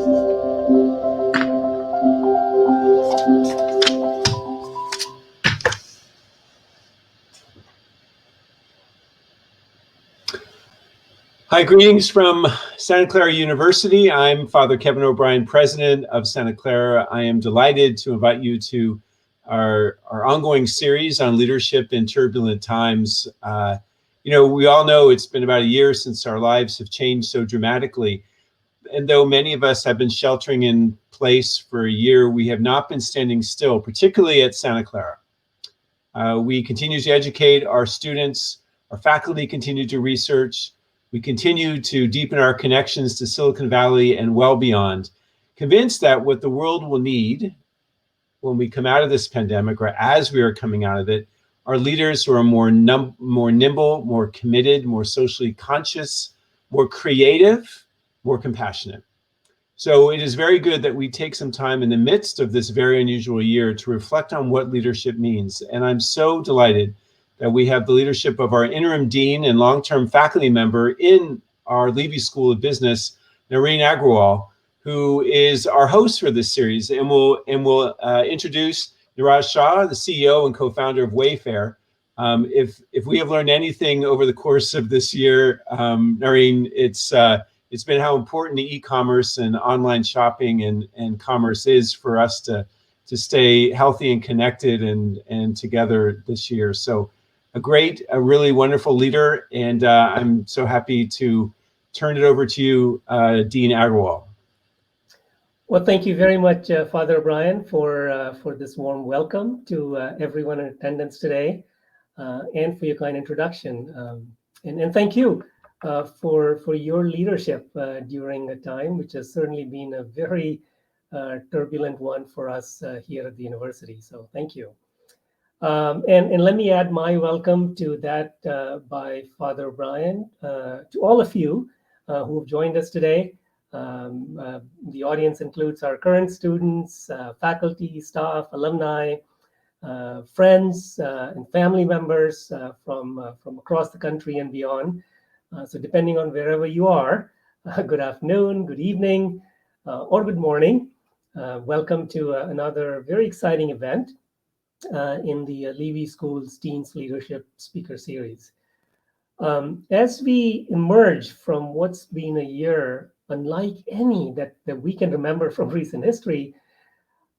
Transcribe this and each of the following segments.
Hi, greetings from Santa Clara University. I'm Father Kevin O'Brien, president of Santa Clara. I am delighted to invite you to our ongoing series on leadership in turbulent times. We all know it's been about a year since our lives have changed so dramatically. And though many of us have been sheltering in place for a year, we have not been standing still, particularly at Santa Clara. We continue to educate our students, our faculty continue to research, we continue to deepen our connections to Silicon Valley and well beyond, convinced that what the world will need when we come out of this pandemic, or as we are coming out of it, are leaders who are more nimble, more committed, more socially conscious, more creative, more compassionate. So it is very good that we take some time in the midst of this very unusual year to reflect on what leadership means. And I'm so delighted that we have the leadership of our interim dean and long-term faculty member in our Levy School of Business, Niraj Shah, who is our host for this series, and will introduce Niraj Shah, the CEO and co-founder of Wayfair. If we have learned anything over the course of this year, Niraj, it's been how important the e-commerce and online shopping and commerce is for us to stay healthy and connected and together this year. So a really wonderful leader, and I'm so happy to turn it over to you, Dean Agarwal. Well, thank you very much, Father O'Brien, for this warm welcome to everyone in attendance today, and for your kind introduction. And thank you for your leadership during a time which has certainly been a very turbulent one for us here at the university. So thank you. And let me add my welcome to that by Father O'Brien to all of you who have joined us today. The audience includes our current students, faculty, staff, alumni, friends, and family members from across the country and beyond. So depending on wherever you are, good afternoon, good evening, or good morning. Welcome to another very exciting event in the Levy School's Teens Leadership Speaker Series. As we emerge from what's been a year unlike any that we can remember from recent history,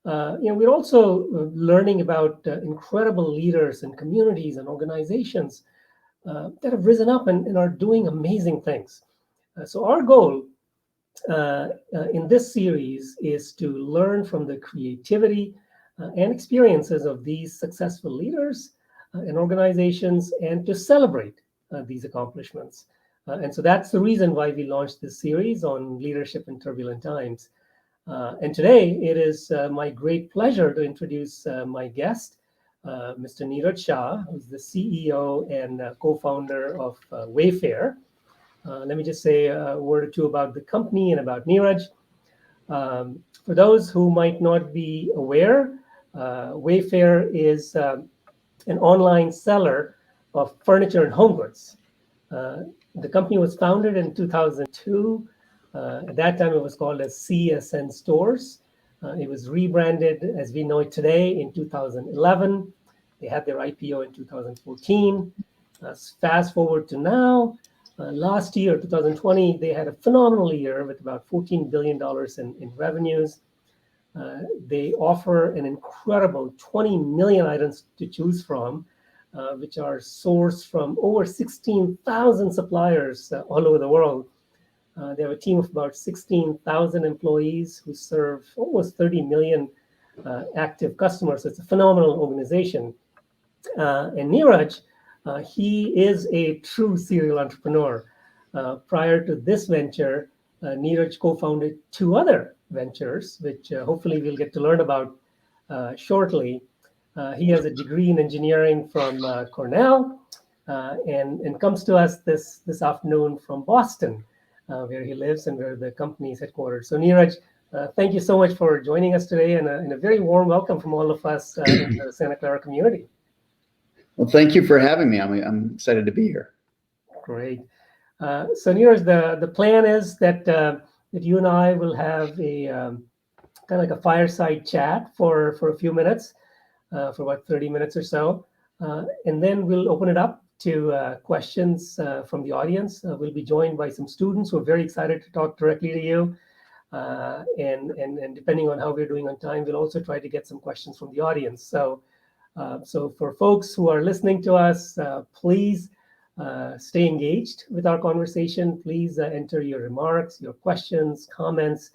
we're also learning about incredible leaders and communities and organizations that have risen up and are doing amazing things. So our goal in this series is to learn from the creativity and experiences of these successful leaders and organizations, and to celebrate these accomplishments. And so that's the reason why we launched this series on leadership in turbulent times. And today it is my great pleasure to introduce my guest, Mr. Niraj Shah, who's the CEO and co-founder of Wayfair. Let me just say a word or two about the company and about Niraj. For those who might not be aware, Wayfair is an online seller of furniture and home goods. The company was founded in 2002. At that time, it was called as CSN Stores. It was rebranded as we know it today in 2011. They had their IPO in 2014. Fast forward to now, last year, 2020, they had a phenomenal year with about $14 billion in revenues. They offer an incredible 20 million items to choose from, which are sourced from over 16,000 suppliers all over the world. They have a team of about 16,000 employees who serve almost 30 million active customers. So it's a phenomenal organization. And Niraj, he is a true serial entrepreneur. Prior to this venture, Niraj co-founded two other ventures, which hopefully we'll get to learn about shortly. He has a degree in engineering from Cornell and comes to us this afternoon from Boston, where he lives and where the company is headquartered. So Niraj, thank you so much for joining us today, and a very warm welcome from all of us in the Santa Clara community. Well, thank you for having me. I'm excited to be here. Great. So Niraj, the plan is that that you and I will have a kind of like a fireside chat for a few minutes, for about 30 minutes or so. And then we'll open it up to questions from the audience. We'll be joined by some students who are very excited to talk directly to you. And depending on how we're doing on time, we'll also try to get some questions from the audience. So for folks who are listening to us, please stay engaged with our conversation. Please enter your remarks, your questions, comments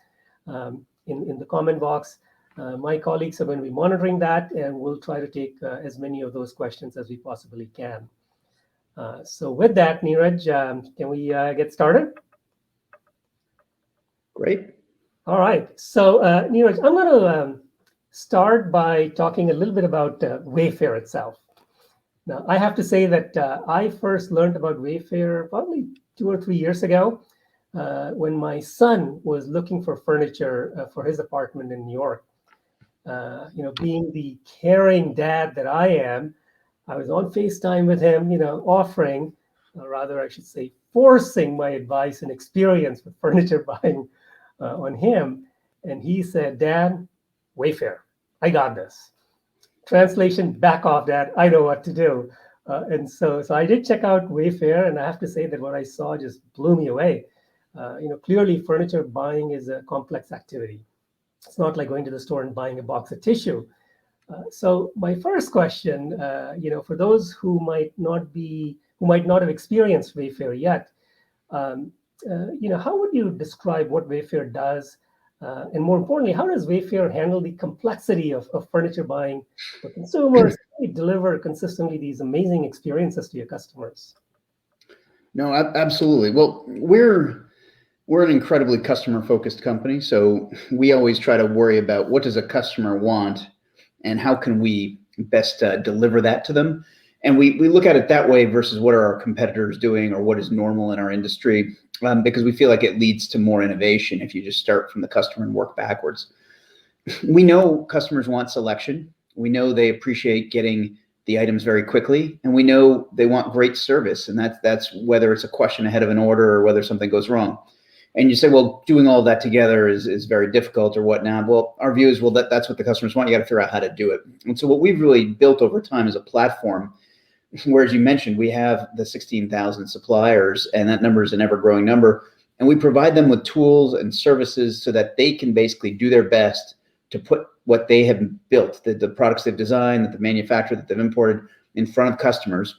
in the comment box. My colleagues are going to be monitoring that, and we'll try to take as many of those questions as we possibly can. So with that, Niraj, can we get started? Great. All right. So Niraj, I'm going to start by talking a little bit about Wayfair itself. Now, I have to say that I first learned about Wayfair probably 2 or 3 years ago when my son was looking for furniture for his apartment in New York. Being the caring dad that I am, I was on FaceTime with him, offering, or rather I should say, forcing my advice and experience with furniture buying on him. And he said, "Dad, Wayfair, I got this." Translation, back off, Dad, I know what to do. And so I did check out Wayfair, and I have to say that what I saw just blew me away. Clearly furniture buying is a complex activity. It's not like going to the store and buying a box of tissue. So my first question, for those who might not have experienced Wayfair yet, how would you describe what Wayfair does? And more importantly, how does Wayfair handle the complexity of furniture buying for consumers? How do you deliver consistently these amazing experiences to your customers? No, absolutely. Well, we're an incredibly customer-focused company, so we always try to worry about what does a customer want and how can we best deliver that to them. And we look at it that way versus what are our competitors doing or what is normal in our industry, because we feel like it leads to more innovation if you just start from the customer and work backwards. We know customers want selection. We know they appreciate getting the items very quickly, and we know they want great service. And that's whether it's a question ahead of an order or whether something goes wrong. And you say, well, doing all that together is very difficult or whatnot. Well, our view is, well, that's what the customers want. You got to figure out how to do it. And so what we've really built over time is a platform where, as you mentioned, we have the 16,000 suppliers, and that number is an ever-growing number. And we provide them with tools and services so that they can basically do their best to put what they have built, the products they've designed, that the manufacturer that they've imported, in front of customers.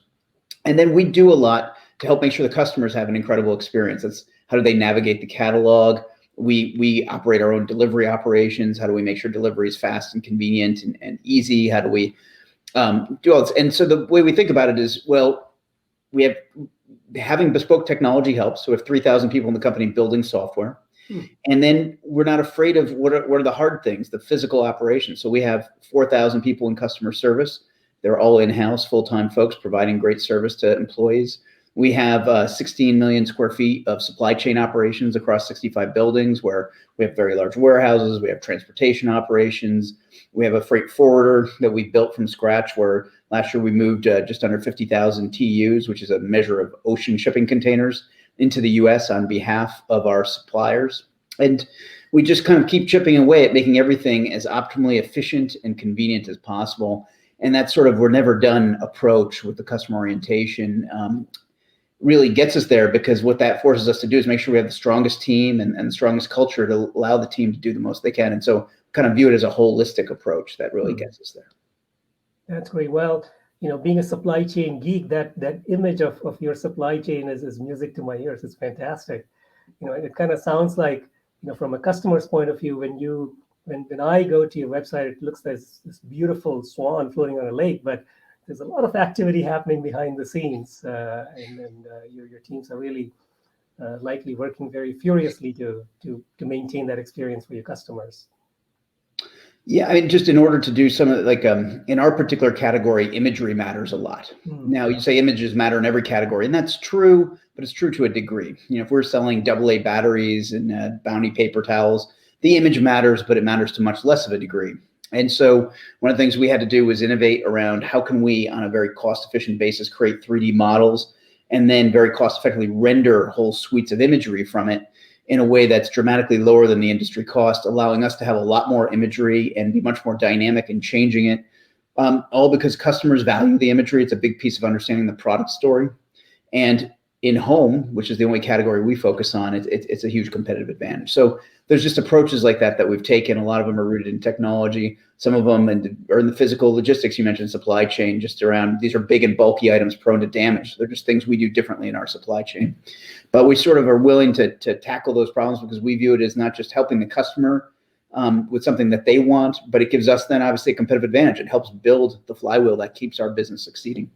And then we do a lot to help make sure the customers have an incredible experience. That's how do they navigate the catalog? We operate our own delivery operations. How do we make sure delivery is fast and convenient and easy? How do we do all this? And so the way we think about it is, well, we have having bespoke technology helps. So we have 3,000 people in the company building software. And then we're not afraid of what are the hard things, the physical operations. So we have 4,000 people in customer service. They're all in-house, full-time folks providing great service to employees. We have 16 million square feet of supply chain operations across 65 buildings where we have very large warehouses. We have transportation operations. We have a freight forwarder that we built from scratch where last year we moved just under 50,000 TEUs, which is a measure of ocean shipping containers, into the US on behalf of our suppliers. And we just kind of keep chipping away at making everything as optimally efficient and convenient as possible. And that sort of we're never done approach with the customer orientation really gets us there, because what that forces us to do is make sure we have the strongest team and the strongest culture to allow the team to do the most they can. And so kind of view it as a holistic approach that really gets us there. That's great. Well, being a supply chain geek, that image of your supply chain is music to my ears. It's fantastic. It kind of sounds like, from a customer's point of view, when I go to your website, it looks like this beautiful swan floating on a lake, but there's a lot of activity happening behind the scenes, and your teams are really likely working very furiously to maintain that experience for your customers. Yeah, I mean, just in order to do some of like in our particular category, imagery matters a lot. Now, you say images matter in every category, and that's true, but it's true to a degree. If we're selling AA batteries and Bounty paper towels, the image matters, but it matters to much less of a degree. And so one of the things we had to do was innovate around how can we, on a very cost-efficient basis, create 3D models and then very cost-effectively render whole suites of imagery from it. in a way that's dramatically lower than the industry cost, allowing us to have a lot more imagery and be much more dynamic in changing it. All because customers value the imagery. It's a big piece of understanding the product story. And in home, which is the only category we focus on, it's a huge competitive advantage. So there's just approaches like that we've taken. A lot of them are rooted in technology. Some of them are in the physical logistics. You mentioned supply chain, just around, these are big and bulky items prone to damage. They're just things we do differently in our supply chain. But we sort of are willing to tackle those problems because we view it as not just helping the customer with something that they want, but it gives us then obviously a competitive advantage. It helps build the flywheel that keeps our business succeeding.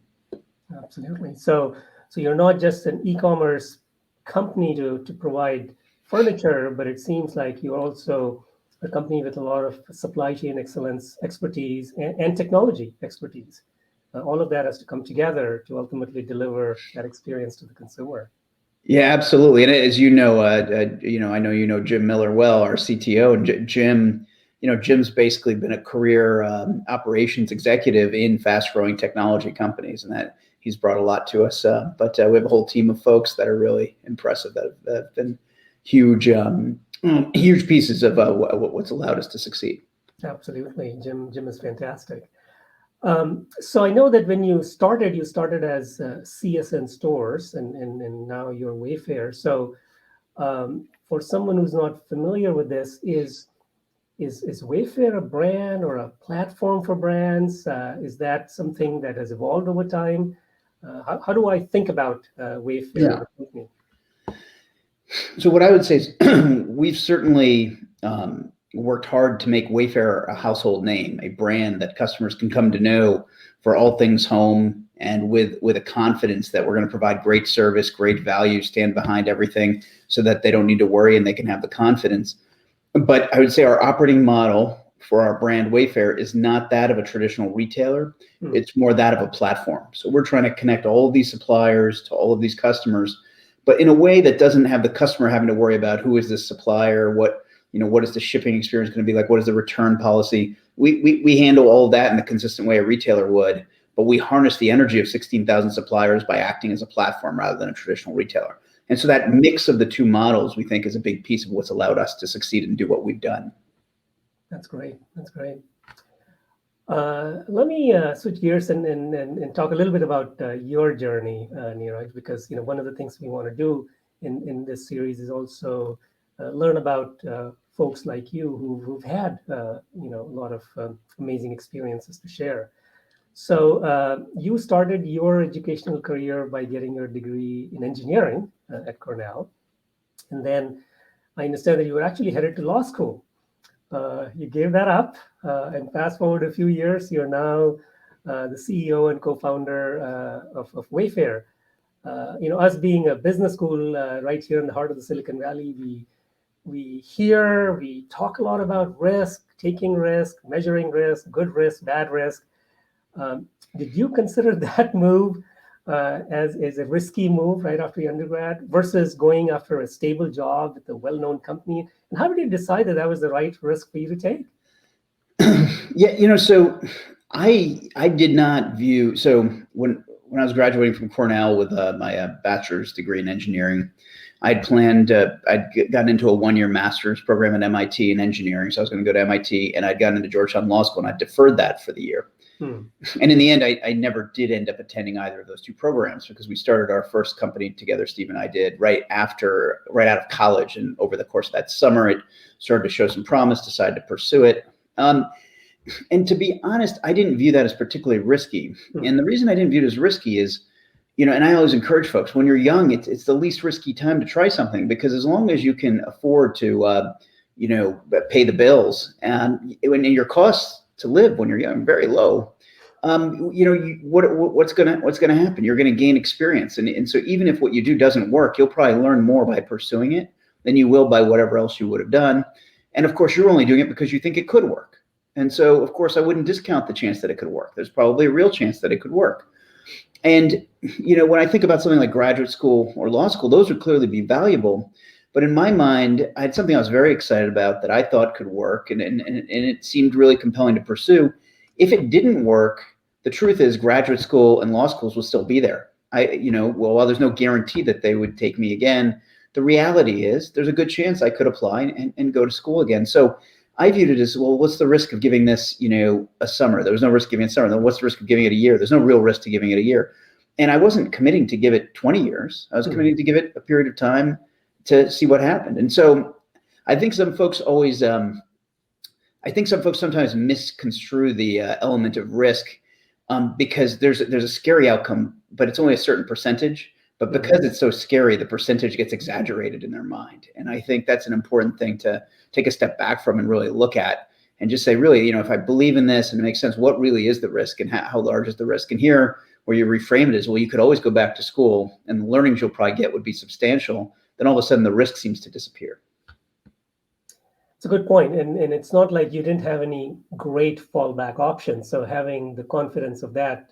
Absolutely. So you're not just an e-commerce company to provide furniture, but it seems like you're also a company with a lot of supply chain excellence expertise and technology expertise. All of that has to come together to ultimately deliver that experience to the consumer. Yeah, absolutely. And as you know, I know you know Jim Miller well, our CTO, and Jim's basically been a career operations executive in fast-growing technology companies, and that he's brought a lot to us. But we have a whole team of folks that are really impressive, that have been huge pieces of what's allowed us to succeed. Absolutely, Jim is fantastic. So I know that when you started as CSN Stores, and now you're Wayfair. So for someone who's not familiar with this, is Wayfair a brand or a platform for brands? Is that something that has evolved over time? How do I think about Wayfair? Yeah. So what I would say is we've certainly worked hard to make Wayfair a household name, a brand that customers can come to know for all things home, and with a confidence that we're going to provide great service, great value, stand behind everything so that they don't need to worry and they can have the confidence. But I would say our operating model for our brand Wayfair is not that of a traditional retailer. It's more that of a platform. So we're trying to connect all of these suppliers to all of these customers, but in a way that doesn't have the customer having to worry about who is this supplier, what is the shipping experience going to be like, what is the return policy. We handle all of that in the consistent way a retailer would, but we harness the energy of 16,000 suppliers by acting as a platform rather than a traditional retailer. And so that mix of the two models, we think, is a big piece of what's allowed us to succeed and do what we've done. That's great. Let me switch gears and talk a little bit about your journey, Niraj, because one of the things we want to do in this series is also learn about folks like you who've had a lot of amazing experiences to share. So you started your educational career by getting your degree in engineering at Cornell, and then I understand that you were actually headed to law school. You gave that up, and fast forward a few years, you're now the CEO and co-founder of Wayfair. Us being a business school right here in the heart of the Silicon Valley, we talk a lot about risk, taking risk, measuring risk, good risk, bad risk. Did you consider that move as a risky move right after your undergrad versus going after a stable job with a well-known company? And how did you decide that was the right risk for you to take? Yeah, so I did not view, so when I was graduating from Cornell with my bachelor's degree in engineering, I'd gotten into a one-year master's program at MIT in engineering. So I was going to go to MIT, and I'd gotten into Georgetown Law School, and I deferred that for the year. And in the end, I never did end up attending either of those two programs because we started our first company together, Steve and I did, right out of college. And over the course of that summer, it started to show some promise, decided to pursue it. And to be honest, I didn't view that as particularly risky. And the reason I didn't view it as risky is, and I always encourage folks, when you're young, it's the least risky time to try something, because as long as you can afford to, pay the bills, and when your costs to live when you're young very low, what's gonna happen? You're gonna gain experience, and so even if what you do doesn't work, you'll probably learn more by pursuing it than you will by whatever else you would have done. And of course, you're only doing it because you think it could work. And so, of course, I wouldn't discount the chance that it could work. There's probably a real chance that it could work. And when I think about something like graduate school or law school, those would clearly be valuable. But in my mind, I had something I was very excited about that I thought could work, and it seemed really compelling to pursue. If it didn't work, the truth is graduate school and law schools will still be there. While there's no guarantee that they would take me again, the reality is there's a good chance I could apply and go to school again. So I viewed it as, well, what's the risk of giving this, a summer? There was no risk giving it a summer. Then what's the risk of giving it a year? There's no real risk to giving it a year. And I wasn't committing to give it 20 years. I was committing to give it a period of time to see what happened. And so I think some folks always, sometimes misconstrue the element of risk because there's a scary outcome, but it's only a certain percentage. But because it's so scary, the percentage gets exaggerated in their mind. And I think that's an important thing to take a step back from and really look at and just say, really, if I believe in this and it makes sense, what really is the risk and how large is the risk? And here, where you reframe it as, well, you could always go back to school and the learnings you'll probably get would be substantial. Then all of a sudden the risk seems to disappear. It's a good point. And it's not like you didn't have any great fallback options. So having the confidence of that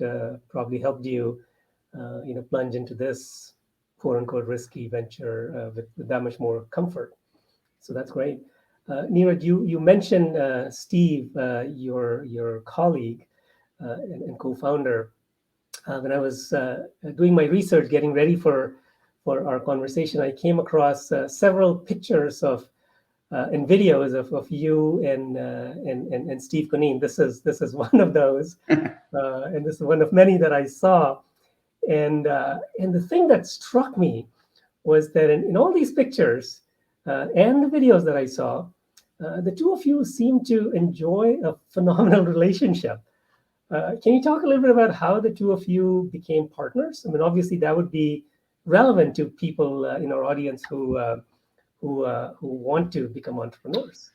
probably helped you, plunge into this quote unquote risky venture with that much more comfort. So that's great. Niraj, you mentioned Steve, your colleague and co-founder. When I was doing my research, getting ready for our conversation, I came across several pictures and videos of you and Steve Conine. This is one of those, and this is one of many that I saw. And the thing that struck me was that in all these pictures and the videos that I saw, the two of you seemed to enjoy a phenomenal relationship. Can you talk a little bit about how the two of you became partners? I mean, obviously that would be relevant to people in our audience who want to become entrepreneurs.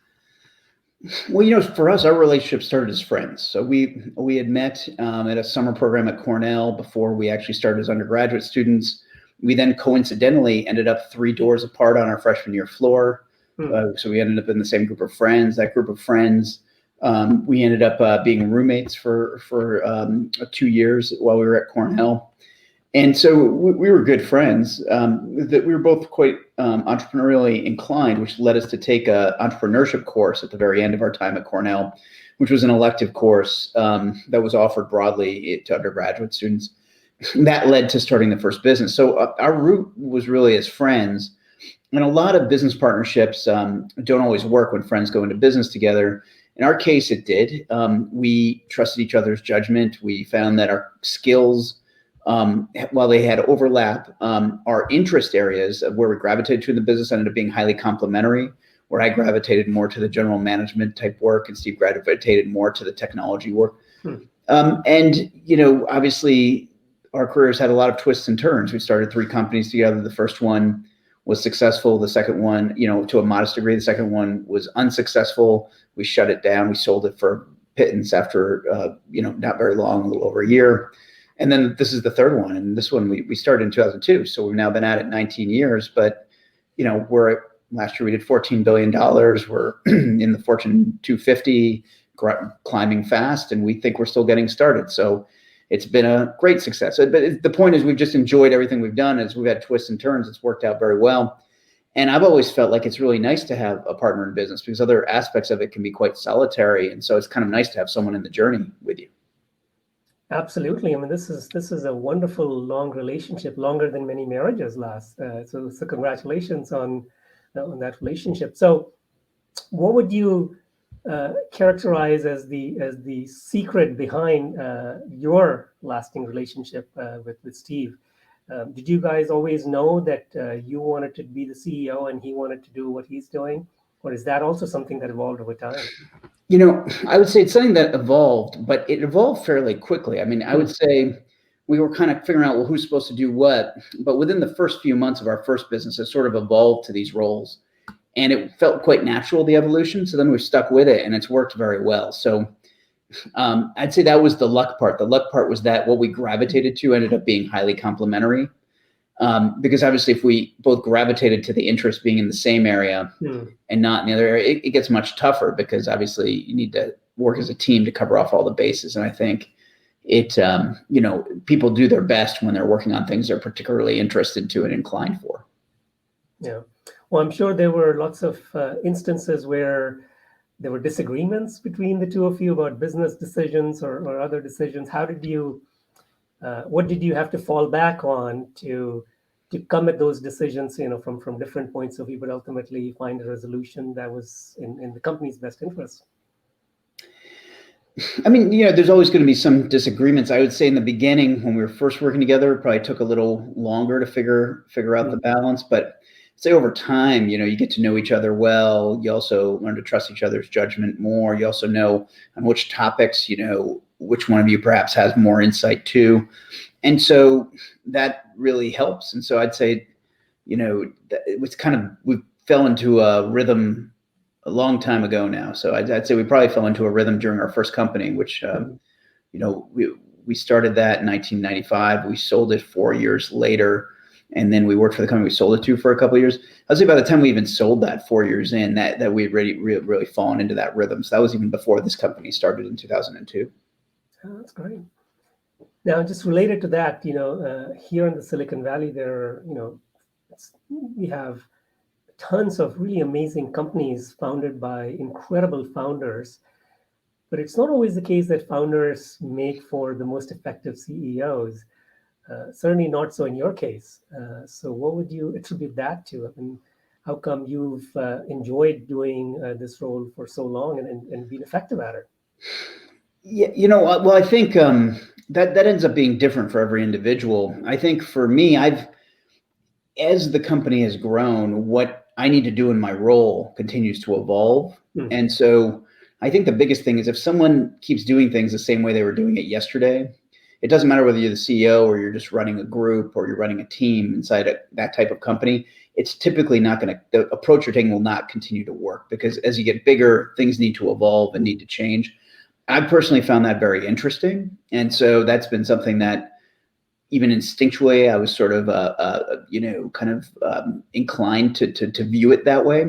Well, for us, our relationship started as friends. So we had met at a summer program at Cornell before we actually started as undergraduate students. We then coincidentally ended up 3 doors apart on our freshman year floor. So we ended up in the same group of friends. That group of friends, we ended up being roommates for 2 years while we were at Cornell. And so we were good friends. That we were both quite entrepreneurially inclined, which led us to take an entrepreneurship course at the very end of our time at Cornell, which was an elective course that was offered broadly to undergraduate students. That led to starting the first business. So our root was really as friends. And a lot of business partnerships don't always work when friends go into business together. In our case, it did. We trusted each other's judgment. We found that our skills, while they had overlap, our interest areas of where we gravitated to in the business ended up being highly complementary, where I gravitated more to the general management type work and Steve gravitated more to the technology work. And, obviously our careers had a lot of twists and turns. We started 3 companies together. The first one was successful. The second one, to a modest degree, the second one was unsuccessful. We shut it down. We sold it for pittance after, not very long, a little over a year. And then this is the third one. And this one we started in 2002. So we've now been at it 19 years, but last year we did $14 billion. We're in the Fortune 250, climbing fast, and we think we're still getting started. So it's been a great success. But the point is we've just enjoyed everything we've done. As we've had twists and turns, it's worked out very well. And I've always felt like it's really nice to have a partner in business because other aspects of it can be quite solitary. And so it's kind of nice to have someone in the journey with you. Absolutely. I mean, this is a wonderful long relationship, longer than many marriages last. So congratulations on that relationship. So what would you characterize as the secret behind your lasting relationship with Steve? Did you guys always know that you wanted to be the CEO and he wanted to do what he's doing? Or is that also something that evolved over time? I would say it's something that evolved, but it evolved fairly quickly. I mean, I would say we were kind of figuring out, well, who's supposed to do what? But within the first few months of our first business, it sort of evolved to these roles. And it felt quite natural, the evolution. So then we stuck with it and it's worked very well. So I'd say that was the luck part. The luck part was that what we gravitated to ended up being highly complementary. Because obviously if we both gravitated to the interest being in the same area and not in the other area, it gets much tougher because obviously you need to work as a team to cover off all the bases. And I think people do their best when they're working on things they're particularly interested to and inclined for. Yeah. Well, I'm sure there were lots of instances where there were disagreements between the two of you about business decisions or other decisions. How did you, what did you have to fall back on to come at those decisions, from different points of view, but ultimately find a resolution that was in the company's best interest? I mean, there's always going to be some disagreements. I would say in the beginning, when we were first working together, it probably took a little longer to figure out the balance. But say over time, you get to know each other well. You also learn to trust each other's judgment more. You also know on which topics, which one of you perhaps has more insight to. And so that really helps. And so I'd say, it was we fell into a rhythm a long time ago now. So I'd say we probably fell into a rhythm during our first company, which, we started that in 1995. We sold it 4 years later. And then we worked for the company we sold it to for a couple of years. I'd say by the time we even sold that 4 years in, that we had really fallen into that rhythm. So that was even before this company started in 2002. Oh, that's great. Now, just related to that, here in the Silicon Valley, we have tons of really amazing companies founded by incredible founders, but it's not always the case that founders make for the most effective CEOs. Certainly not so in your case. So what would you attribute that to? I mean, how come you've enjoyed doing this role for so long and been effective at it? Yeah, well, I think that ends up being different for every individual. I think for me, as the company has grown, what I need to do in my role continues to evolve. Mm-hmm. And so I think the biggest thing is if someone keeps doing things the same way they were doing it yesterday, it doesn't matter whether you're the CEO or you're just running a group or you're running a team inside that type of company, it's typically not the approach you're taking will not continue to work, because as you get bigger, things need to evolve and need to change. I personally found that very interesting. And so that's been something that even instinctually, I was sort of, inclined to view it that way.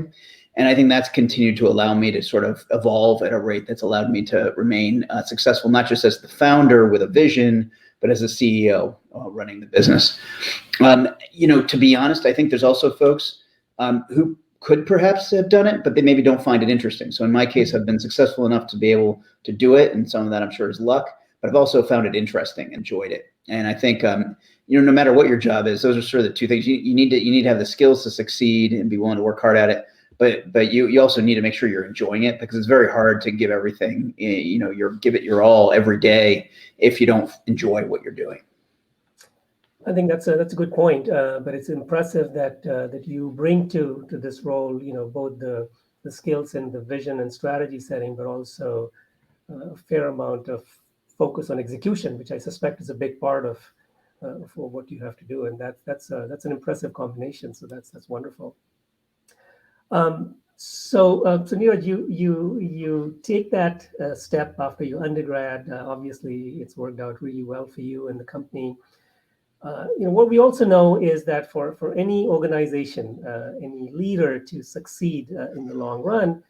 And I think that's continued to allow me to sort of evolve at a rate that's allowed me to remain successful, not just as the founder with a vision, but as a CEO running the business. To be honest, I think there's also folks who could perhaps have done it, but they maybe don't find it interesting. So in my case, I've been successful enough to be able to do it. And some of that I'm sure is luck, but I've also found it interesting, enjoyed it. And I think, no matter what your job is, those are sort of the two things. You need to have the skills to succeed and be willing to work hard at it. But you also need to make sure you're enjoying it, because it's very hard to give everything, give it your all every day if you don't enjoy what you're doing. I think that's a good point. But it's impressive that you bring to this role, both the skills and the vision and strategy setting, but also a fair amount of focus on execution, which I suspect is a big part of for what you have to do, and that's an impressive combination. So that's wonderful. So Niraj, you take that step after your undergrad. Obviously, it's worked out really well for you and the company. What we also know is that for any organization, any leader to succeed in the long run,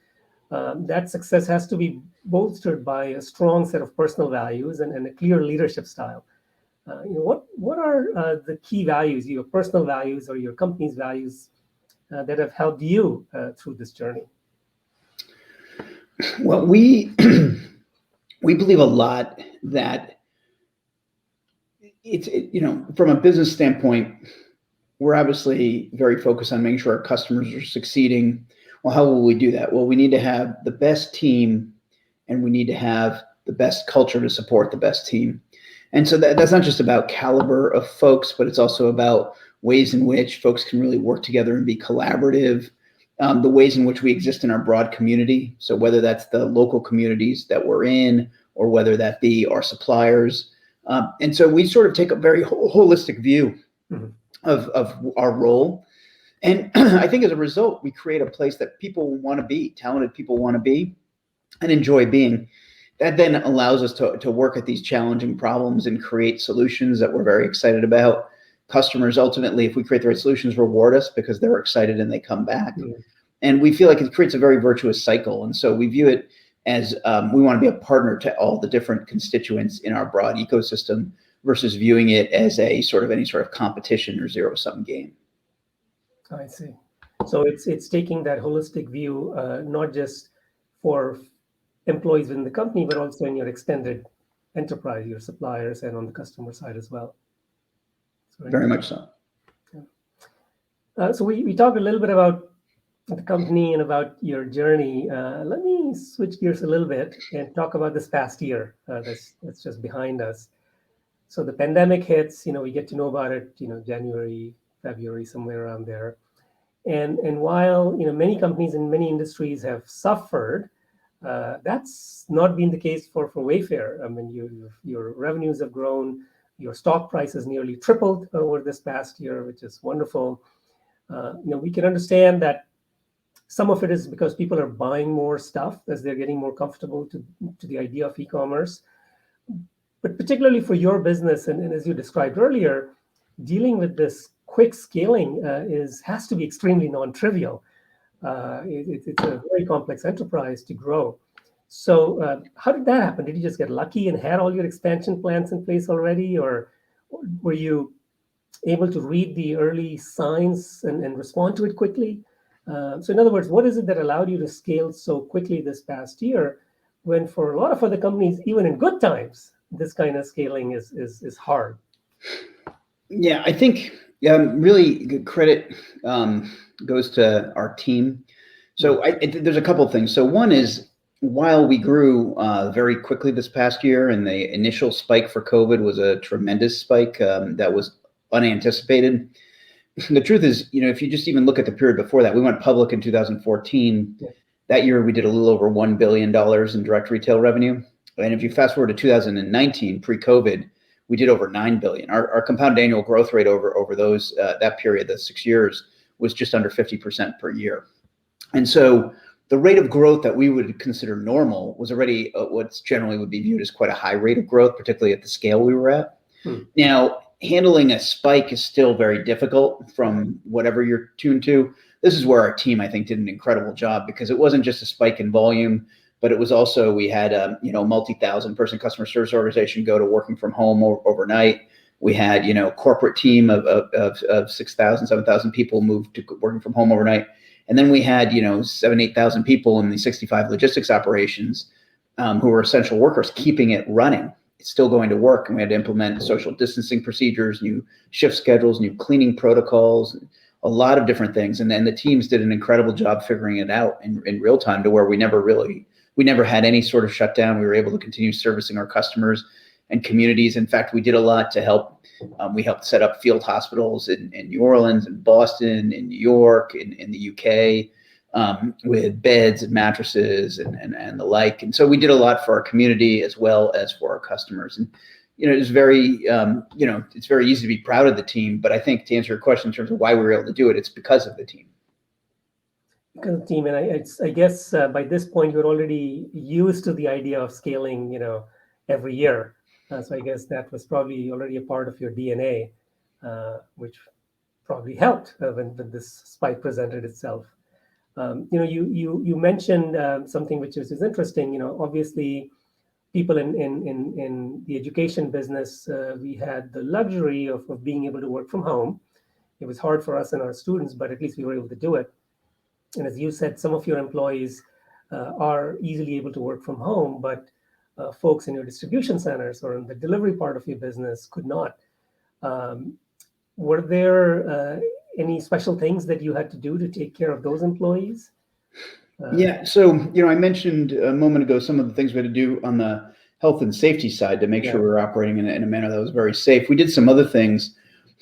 that success has to be bolstered by a strong set of personal values and a clear leadership style. What are the key values, your personal values or your company's values, that have helped you through this journey? Well, we believe a lot that from a business standpoint, we're obviously very focused on making sure our customers are succeeding. Well, how will we do that? Well, we need to have the best team, and we need to have the best culture to support the best team. And so that's not just about caliber of folks, but it's also about ways in which folks can really work together and be collaborative, the ways in which we exist in our broad community. So whether that's the local communities that we're in, or whether that be our suppliers. And so we sort of take a very holistic view of our role. And I think as a result, we create a place that people want to be, talented people want to be and enjoy being. That then allows us to work at these challenging problems and create solutions that we're very excited about. Customers ultimately, if we create the right solutions, reward us because they're excited and they come back. And we feel like it creates a very virtuous cycle. And so we view it as we want to be a partner to all the different constituents in our broad ecosystem versus viewing it as any sort of competition or zero-sum game. I see. So it's taking that holistic view, not just for employees within the company, but also in your extended enterprise, your suppliers, and on the customer side as well. Very much so. Yeah. So we talked a little bit about the company and about your journey. Let me switch gears a little bit and talk about this past year that's just behind us. So the pandemic hits, we get to know about it, January, February, somewhere around there. And while many companies in many industries have suffered, that's not been the case for Wayfair. I mean, your revenues have grown, your stock price has nearly tripled over this past year, which is wonderful. We can understand that some of it is because people are buying more stuff as they're getting more comfortable to the idea of e-commerce. But particularly for your business, and as you described earlier, dealing with this quick scaling has to be extremely non-trivial. It's a very complex enterprise to grow. So how did that happen? Did you just get lucky and had all your expansion plans in place already, or were you able to read the early signs and respond to it quickly? So in other words, what is it that allowed you to scale so quickly this past year, when for a lot of other companies, even in good times, this kind of scaling is hard? Yeah, I think really good credit goes to our team. So there's a couple of things. So one is, while we grew very quickly this past year, and the initial spike for COVID was a tremendous spike that was unanticipated. The truth is, if you just even look at the period before that, we went public in 2014. Yeah. That year, we did a little over $1 billion in direct retail revenue. And if you fast forward to 2019, pre-COVID, we did over $9 billion. Our compounded annual growth rate over those that period, the 6 years, was just under 50% per year. And so the rate of growth that we would consider normal was already what's generally would be viewed as quite a high rate of growth, particularly at the scale we were at. Now, handling a spike is still very difficult from whatever you're tuned to. This is where our team, I think, did an incredible job, because it wasn't just a spike in volume, but it was also, we had a multi-thousand person customer service organization go to working from home overnight. We had corporate team of 6,000, 7,000 people moved to working from home overnight. And then we had 7,000, 8,000 people in the 65 logistics operations who were essential workers, keeping it running. It's still going to work, and we had to implement social distancing procedures, new shift schedules, new cleaning protocols, a lot of different things. And then the teams did an incredible job figuring it out in real time, to where we never had any sort of shutdown. We were able to continue servicing our customers and communities. In fact, we did a lot to help. We helped set up field hospitals in New Orleans, in Boston, in New York, in the UK, with beds and mattresses and the like. And so we did a lot for our community as well as for our customers. And it's very it's very easy to be proud of the team, but I think, to answer your question in terms of why we were able to do it, it's because of the team. Because of the team, and I guess by this point you're already used to the idea of scaling, every year. So I guess that was probably already a part of your DNA, which probably helped when this spike presented itself. You mentioned something which is interesting. Obviously, people in the education business, we had the luxury of being able to work from home. It was hard for us and our students, but at least we were able to do it. And as you said, some of your employees are easily able to work from home, but folks in your distribution centers or in the delivery part of your business could not. Were there any special things that you had to do to take care of those employees? Yeah, so I mentioned a moment ago some of the things we had to do on the health and safety side to make sure we were operating in a manner that was very safe. We did some other things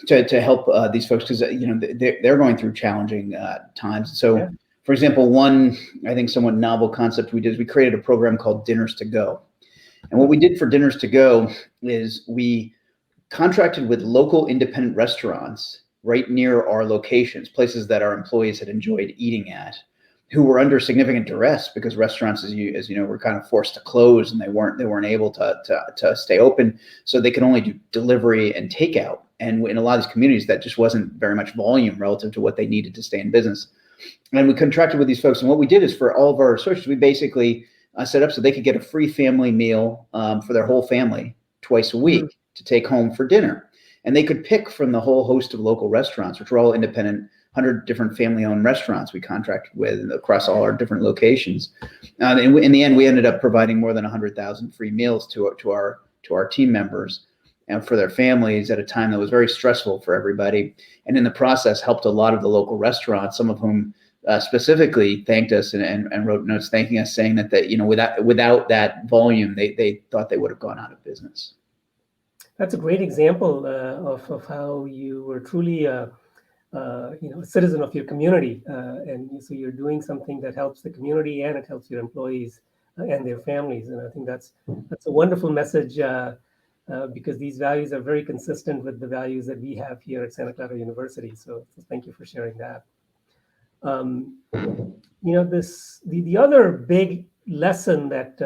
to help these folks, because they're going through challenging times. So, for example, one I think somewhat novel concept we did is we created a program called Dinners to Go. And what we did for Dinners to Go is we contracted with local independent restaurants right near our locations, places that our employees had enjoyed eating at, who were under significant duress because restaurants, as you know, were kind of forced to close, and they weren't able to stay open, so they could only do delivery and takeout. And in a lot of these communities, that just wasn't very much volume relative to what they needed to stay in business. And we contracted with these folks, and what we did is, for all of our associates, we basically set up so they could get a free family meal for their whole family twice a week to take home for dinner. And they could pick from the whole host of local restaurants, which were all independent, 100 different family-owned restaurants we contracted with across all our different locations. And in the end, we ended up providing more than 100,000 free meals to our team members. and for their families at a time that was very stressful for everybody. And in the process, helped a lot of the local restaurants, some of whom specifically thanked us and wrote notes thanking us, saying that without that volume, they thought they would have gone out of business. That's a great example of how you were truly a citizen of your community, and so you're doing something that helps the community and it helps your employees and their families. And I think that's a wonderful message, because these values are very consistent with the values that we have here at Santa Clara University. So thank you for sharing that. The other big lesson that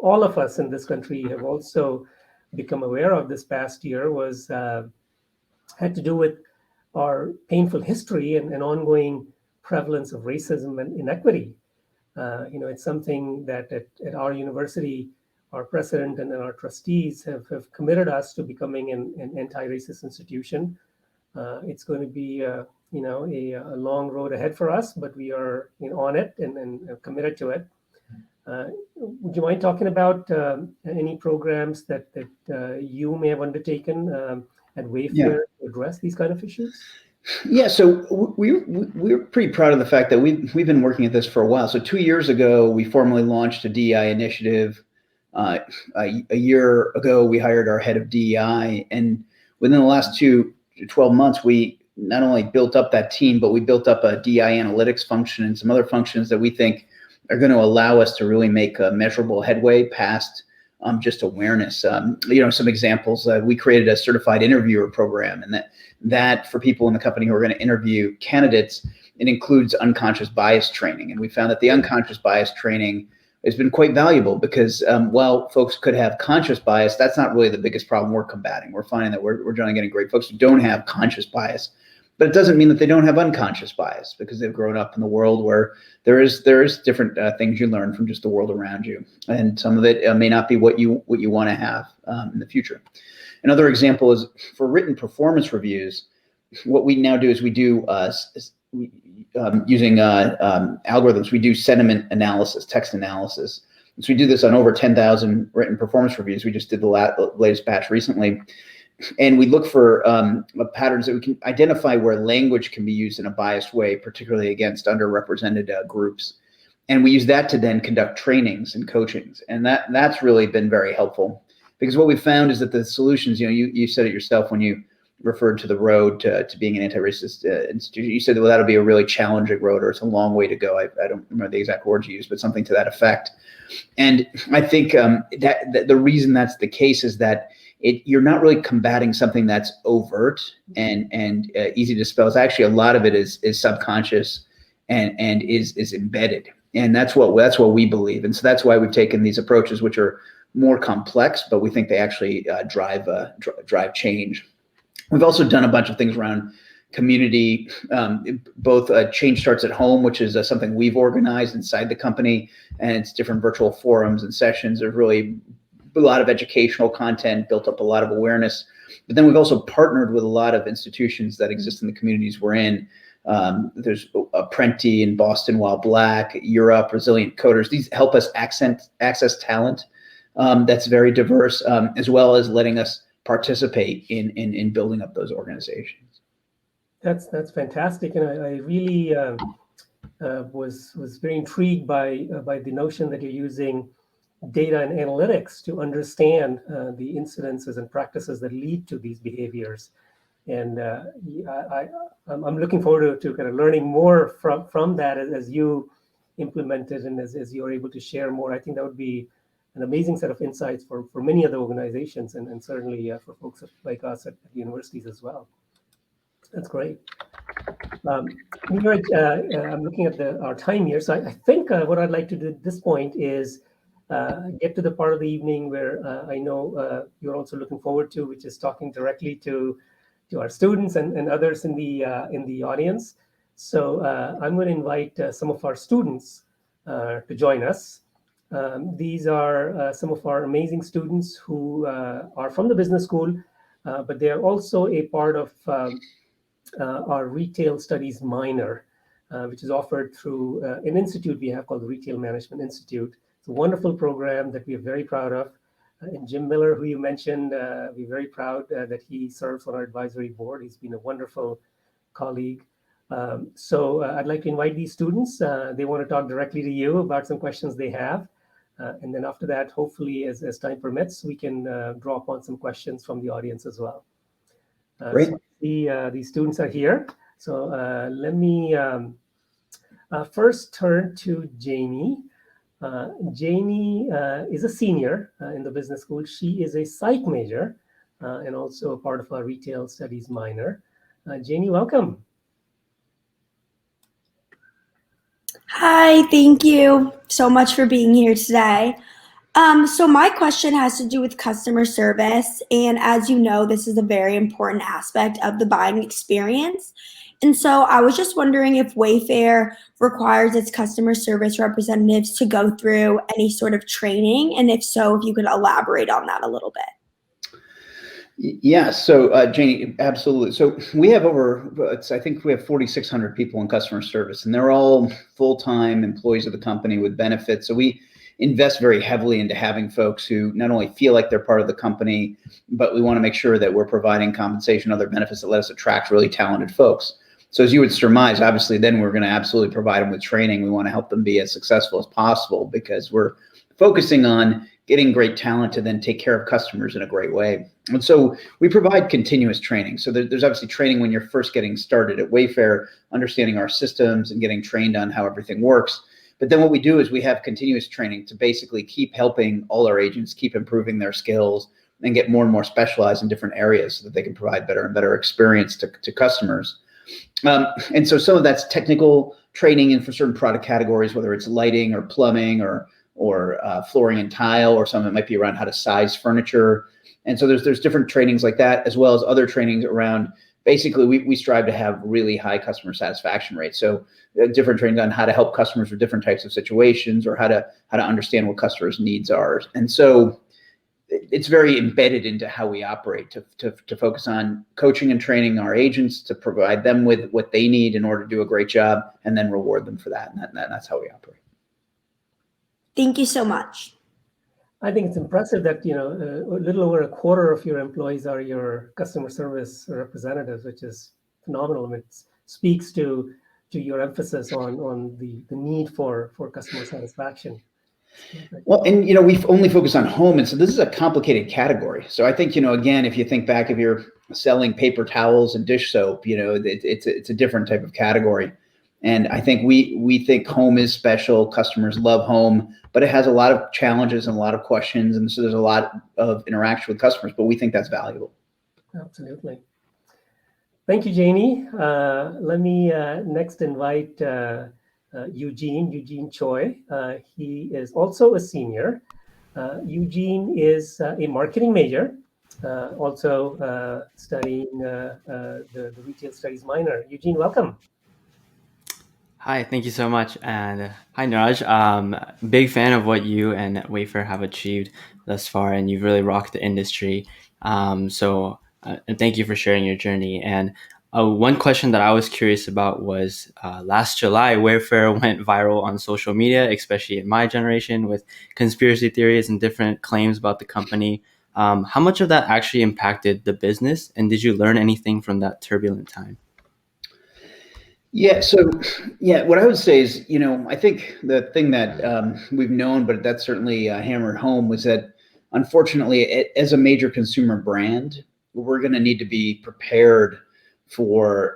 all of us in this country have also become aware of this past year had to do with our painful history and ongoing prevalence of racism and inequity. It's something that at our university, our president and our trustees have committed us to becoming an anti-racist institution. It's going to be a long road ahead for us, but we are on it and committed to it. Would you mind talking about any programs that you may have undertaken at Wayfair to address these kind of issues? Yeah, so we're pretty proud of the fact that we've been working at this for a while. So 2 years ago, we formally launched a DEI initiative. A year ago, we hired our head of DEI, and within the last 12 months, we not only built up that team, but we built up a DEI analytics function and some other functions that we think are going to allow us to really make a measurable headway past just awareness. Some examples, we created a certified interviewer program, and that for people in the company who are going to interview candidates, it includes unconscious bias training. And we found that the unconscious bias training has been quite valuable because while folks could have conscious bias, that's not really the biggest problem we're combating. We're finding that we're generally getting great folks who don't have conscious bias, but it doesn't mean that they don't have unconscious bias because they've grown up in the world where there is different things you learn from just the world around you, and some of it may not be what you want to have in the future. Another example is for written performance reviews. What we now do is we do using algorithms. We do sentiment analysis, text analysis. So we do this on over 10,000 written performance reviews. We just did the latest batch recently. And we look for patterns that we can identify where language can be used in a biased way, particularly against underrepresented groups. And we use that to then conduct trainings and coachings. And that's really been very helpful, because what we found is that the solutions, you said it yourself when you referred to the road to being an anti-racist institution. You said, well, that'll be a really challenging road, or it's a long way to go. I don't remember the exact words you used, but something to that effect. And I think that the reason that's the case is that you're not really combating something that's overt and easy to spell. It's actually, a lot of it is subconscious and is embedded. And that's what we believe. And so that's why we've taken these approaches, which are more complex, but we think they actually drive change. We've also done a bunch of things around community, both Change Starts at Home, which is something we've organized inside the company, and it's different virtual forums and sessions. There's really a lot of educational content, built up a lot of awareness. But then we've also partnered with a lot of institutions that exist in the communities we're in. There's Apprenti in Boston While Black, Europe, Resilient Coders. These help us access talent that's very diverse, as well as letting us participate in building up those organizations. That's fantastic, and I really was very intrigued by the notion that you're using data and analytics to understand the incidences and practices that lead to these behaviors. And I'm looking forward to kind of learning more from that as you implement it and as you're able to share more. I think that would be an amazing set of insights for many other organizations, and certainly for folks like us at universities as well. That's great. Niraj, I'm looking at our time here, so I think what I'd like to do at this point is get to the part of the evening where I know you're also looking forward to, which is talking directly to our students and others in the audience. So I'm going to invite some of our students to join us. These are some of our amazing students who are from the business school, but they are also a part of our retail studies minor, which is offered through an institute we have called the Retail Management Institute. It's a wonderful program that we are very proud of. And Jim Miller, who you mentioned, we're very proud that he serves on our advisory board. He's been a wonderful colleague. So I'd like to invite these students. They want to talk directly to you about some questions they have. And then after that, hopefully, as time permits, we can draw upon some questions from the audience as well. Great. So these students are here. So let me first turn to Jamie. Jamie is a senior in the business school. She is a psych major and also a part of our retail studies minor. Jamie, welcome. Hi, thank you so much for being here today. So my question has to do with customer service. And as you know, this is a very important aspect of the buying experience. And so I was just wondering if Wayfair requires its customer service representatives to go through any sort of training. And if so, if you could elaborate on that a little bit. Yeah, so Janie, absolutely. So we have I think we have 4,600 people in customer service, and they're all full-time employees of the company with benefits. So we invest very heavily into having folks who not only feel like they're part of the company, but we want to make sure that we're providing compensation, other benefits that let us attract really talented folks. So as you would surmise, obviously, then we're going to absolutely provide them with training. We want to help them be as successful as possible because we're focusing on getting great talent to then take care of customers in a great way. And so we provide continuous training. So there's obviously training when you're first getting started at Wayfair, understanding our systems and getting trained on how everything works. But then what we do is we have continuous training to basically keep helping all our agents keep improving their skills and get more and more specialized in different areas so that they can provide better and better experience to customers. And so some of that's technical training in for certain product categories, whether it's lighting or plumbing or flooring and tile, or some that might be around how to size furniture. And so there's different trainings like that, as well as other trainings around, basically we strive to have really high customer satisfaction rates. So different trainings on how to help customers with different types of situations, or how to understand what customers' needs are. And so it's very embedded into how we operate to focus on coaching and training our agents to provide them with what they need in order to do a great job, and then reward them for that. And that's how we operate. Thank you so much. I think it's impressive that a little over a quarter of your employees are your customer service representatives, which is phenomenal. And it speaks to your emphasis on the need for customer satisfaction. Well, and we've only focused on home, and so this is a complicated category. So I think again, if you think back, if you're selling paper towels and dish soap, it's a different type of category. And I think we think home is special. Customers love home, but it has a lot of challenges and a lot of questions, and so there's a lot of interaction with customers. But we think that's valuable. Absolutely. Thank you, Janie. Let me next invite Eugene Choi. He is also a senior. Eugene is a marketing major, also studying the retail studies minor. Eugene, welcome. Hi, thank you so much. And hi, Niraj. Big fan of what you and Wayfair have achieved thus far, and you've really rocked the industry. And thank you for sharing your journey. And one question that I was curious about was last July, Wayfair went viral on social media, especially in my generation, with conspiracy theories and different claims about the company. How much of that actually impacted the business? And did you learn anything from that turbulent time? Yeah. So, what I would say is, I think the thing that we've known, but that's certainly hammered home, was that unfortunately, as a major consumer brand, we're going to need to be prepared for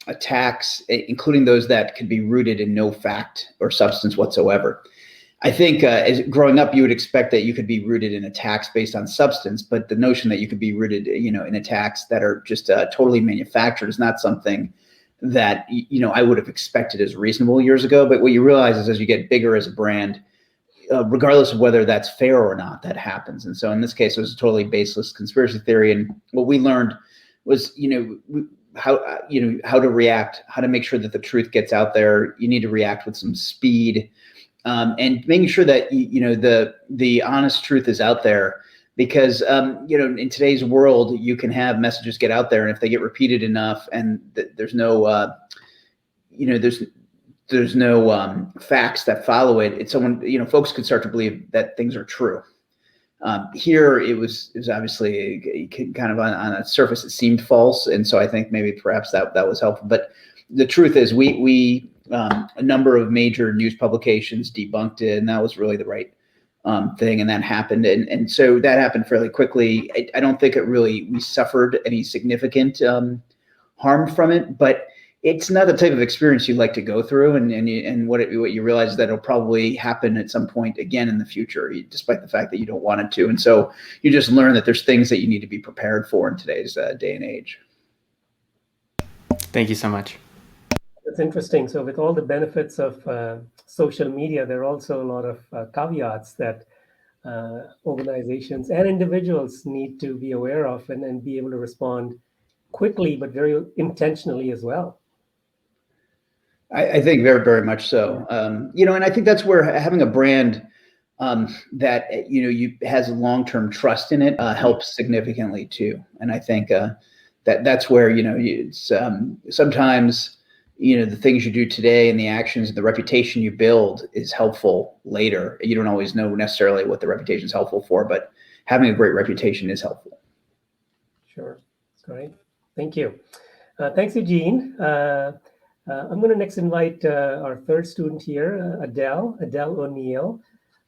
attacks, including those that could be rooted in no fact or substance whatsoever. I think as growing up, you would expect that you could be rooted in attacks based on substance, but the notion that you could be rooted, in attacks that are just totally manufactured is not something that I would have expected as reasonable years ago. But what you realize is as you get bigger as a brand, regardless of whether that's fair or not, that happens. And so in this case, it was a totally baseless conspiracy theory. And what we learned was, how to react, how to make sure that the truth gets out there. You need to react with some speed, and making sure that the honest truth is out there. Because in today's world, you can have messages get out there, and if they get repeated enough, and there's no facts that follow it, it's someone folks could start to believe that things are true. Here, it was obviously kind of on a surface it seemed false, and so I think maybe perhaps that was helpful. But the truth is, we a number of major news publications debunked it, and that was really the right thing, and that happened, and so that happened fairly quickly. I don't think we suffered any significant harm from it, but it's not the type of experience you'd like to go through, and what you realize is that it'll probably happen at some point again in the future, despite the fact that you don't want it to. And so you just learn that there's things that you need to be prepared for in today's day and age. Thank you so much. That's interesting. So with all the benefits of social media, there are also a lot of caveats that organizations and individuals need to be aware of and be able to respond quickly, but very intentionally as well. I think very, very much so. And I think that's where having a brand that has long-term trust in it helps significantly too. And I think that's where it's sometimes the things you do today and the actions and the reputation you build is helpful later. You don't always know necessarily what the reputation is helpful for, but having a great reputation is helpful. Sure, that's great. Thank you. Thanks, Eugene. I'm going to next invite our third student here, Adele O'Neill.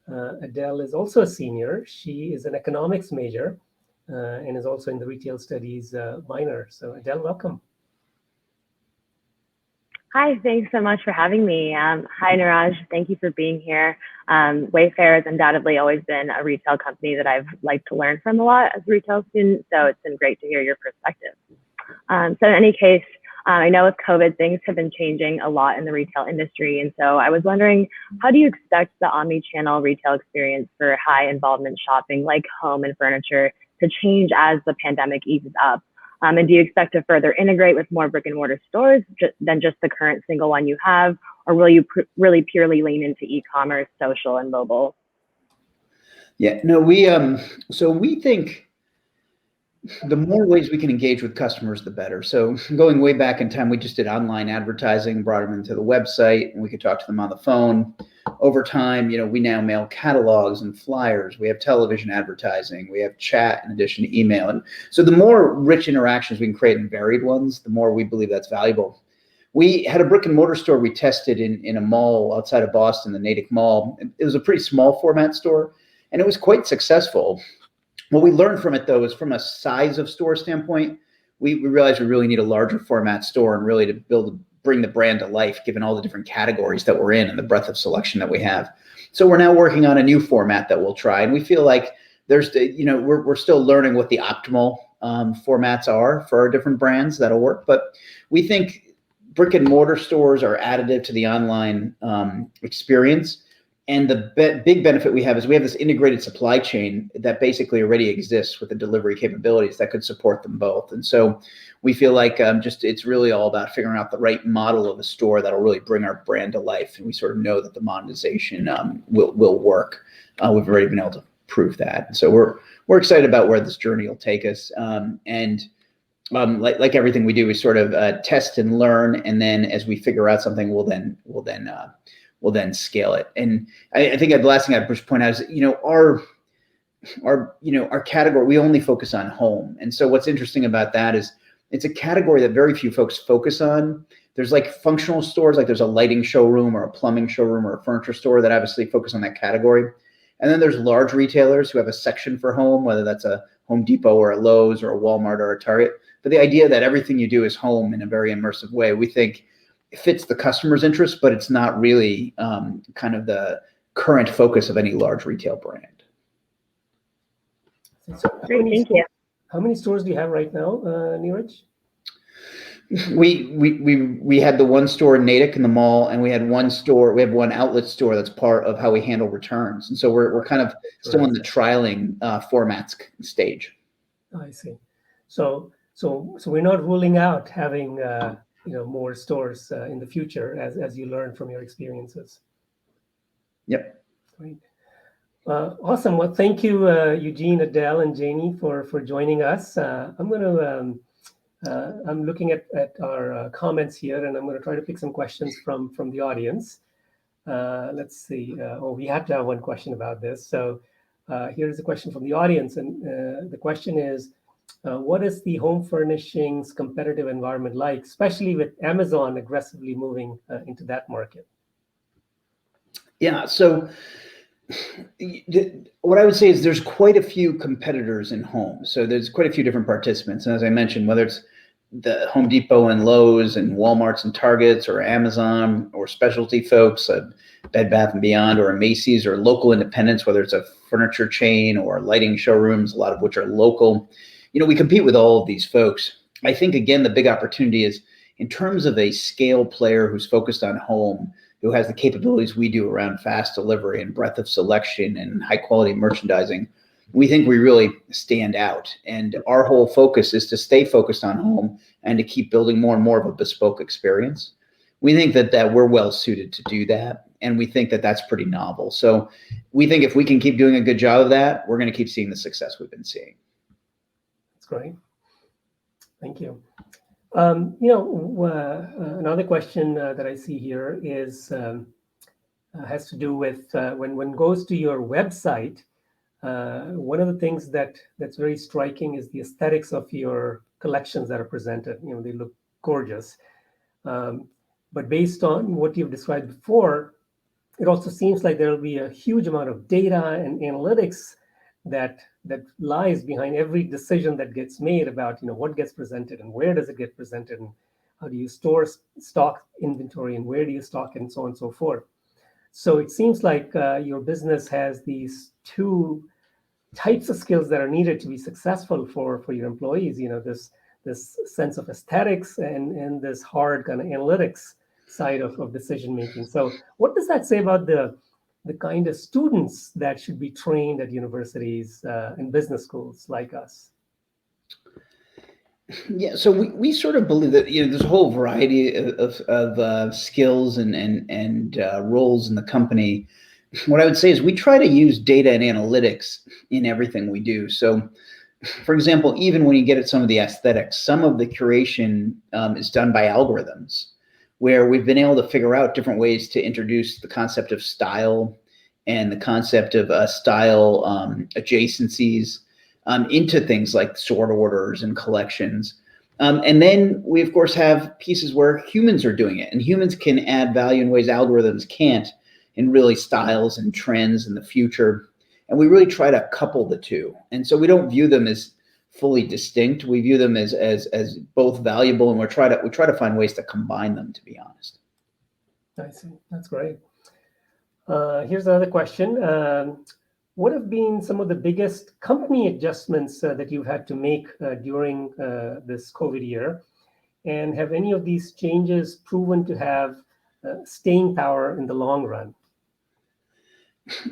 Adele is also a senior. She is an economics major and is also in the retail studies minor. So Adele, welcome. Hi, thanks so much for having me. Hi, Niraj. Thank you for being here. Wayfair has undoubtedly always been a retail company that I've liked to learn from a lot as a retail student, so it's been great to hear your perspective. So in any case, I know with COVID, things have been changing a lot in the retail industry. And so I was wondering, how do you expect the omni-channel retail experience for high involvement shopping like home and furniture to change as the pandemic eases up? And do you expect to further integrate with more brick and mortar stores than just the current single one you have? Or will you really purely lean into e-commerce, social, and mobile? Yeah, no, so we think the more ways we can engage with customers, the better. So going way back in time, we just did online advertising, brought them into the website, and we could talk to them on the phone. Over time, we now mail catalogs and flyers. We have television advertising. We have chat in addition to email. And so the more rich interactions we can create and varied ones, the more we believe that's valuable. We had a brick and mortar store we tested in a mall outside of Boston, the Natick Mall. It was a pretty small format store, and it was quite successful. What we learned from it, though, is from a size of store standpoint, we realized we really need a larger format store and really to bring the brand to life, given all the different categories that we're in and the breadth of selection that we have. So we're now working on a new format that we'll try, and we feel like we're still learning what the optimal formats are for our different brands that'll work. But we think brick and mortar stores are additive to the online experience. And the big benefit we have is we have this integrated supply chain that basically already exists with the delivery capabilities that could support them both. And so we feel like it's really all about figuring out the right model of a store that'll really bring our brand to life. And we sort of know that the monetization will work. We've already been able to prove that. And so we're excited about where this journey will take us. Like everything we do, we sort of test and learn, and then as we figure out something, we'll then scale it. And I think the last thing I'd just point out is, our category, we only focus on home. And so what's interesting about that is it's a category that very few folks focus on. There's like functional stores, like there's a lighting showroom or a plumbing showroom or a furniture store that obviously focus on that category. And then there's large retailers who have a section for home, whether that's a Home Depot or a Lowe's or a Walmart or a Target. But the idea that everything you do is home in a very immersive way, we think it fits the customer's interest, but it's not really kind of the current focus of any large retail brand. Great, thank you. How many stores do you have right now, Niraj? We had the one store in Natick in the mall, and we have one outlet store that's part of how we handle returns. And so we're kind of still in the trialing formats stage. I see. So we're not ruling out having more stores in the future as you learn from your experiences. Yep. Great. Awesome. Well, thank you, Eugene, Adele, and Janie for joining us. I'm looking at our comments here, and I'm going to try to pick some questions from the audience. Let's see. We have to have one question about this. So Here's a question from the audience, and the question is, what is the home furnishings competitive environment like, especially with Amazon aggressively moving into that market? Yeah, so what I would say is there's quite a few competitors in home. So there's quite a few different participants. And as I mentioned, whether it's the Home Depot and Lowe's and Walmarts and Targets, or Amazon, or specialty folks, Bed Bath & Beyond, or Macy's, or local independents, whether it's a furniture chain or lighting showrooms, a lot of which are local. We compete with all of these folks. I think, again, the big opportunity is in terms of a scale player who's focused on home, who has the capabilities we do around fast delivery and breadth of selection and high quality merchandising. We think we really stand out, and our whole focus is to stay focused on home and to keep building more and more of a bespoke experience. We think that we're well suited to do that, and we think that that's pretty novel. So we think if we can keep doing a good job of that, we're going to keep seeing the success we've been seeing. That's great. Thank you. Another question that I see here is has to do with when one goes to your website. One of the things that's very striking is the aesthetics of your collections that are presented. They look gorgeous. But based on what you've described before, it also seems like there will be a huge amount of data and analytics that lies behind every decision that gets made about what gets presented and where does it get presented, and how do you store stock inventory and where do you stock it, and so on and so forth. So it seems like your business has these two types of skills that are needed to be successful for your employees. This sense of aesthetics and this hard kind of analytics side of decision making. So what does that say about the kind of students that should be trained at universities and business schools like us? Yeah, so we sort of believe that there's a whole variety of skills and roles in the company. What I would say is we try to use data and analytics in everything we do. So, for example, even when you get at some of the aesthetics, some of the curation is done by algorithms, where we've been able to figure out different ways to introduce the concept of style and the concept of style adjacencies into things like sort orders and collections. And then we, of course, have pieces where humans are doing it, and humans can add value in ways algorithms can't, in really styles and trends in the future. And we really try to couple the two. And so we don't view them as fully distinct. We view them as both valuable, and we try to find ways to combine them, to be honest. I see. That's great. Here's another question. What have been some of the biggest company adjustments that you've had to make during this COVID year? And have any of these changes proven to have staying power in the long run?